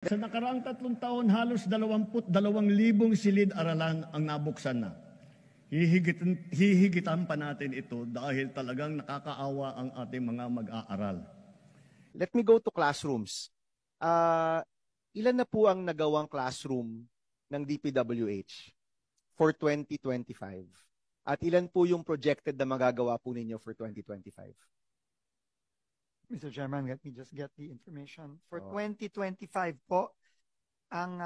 Sa nakaraang 3 taon, halos 22,000 silid-aralan ang nabuksan na. Hihigitan pa natin ito dahil talagang nakakaawa ang ating mga mag-aaral. Let me go to classrooms. Ilan na po ang nagawang classroom ng DPWH for 2025? At ilan po yung projected na magagawa po ninyo for 2025? Mr. Chairman, let me just get the information. For 2025 po, ang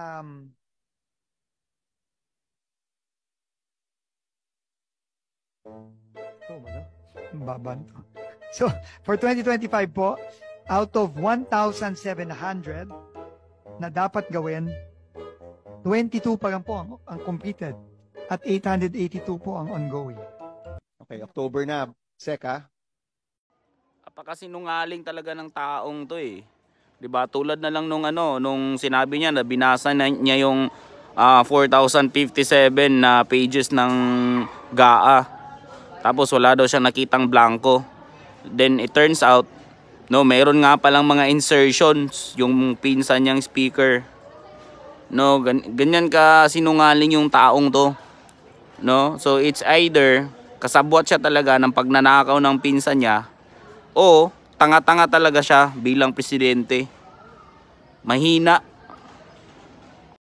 baban to. So, for 2025 po, out of 1,700 na dapat gawin, 22 pa lang po ang completed at 882 po ang ongoing. Okay, October na. Seka? Napakasinungaling talaga ng taong to eh. 'Di ba? Tulad na lang nung sinabi niya na binasa niya yung 4,057 na pages ng GAA. Tapos wala daw siyang nakitang blanco. Then it turns out meron nga palang mga insertions yung pinsan niyang speaker. Ganyan ka sinungaling yung taong to. So it's either kasabwat siya talaga ng pagnanakaw ng pinsan niya, o tanga-tanga talaga siya bilang presidente. Mahina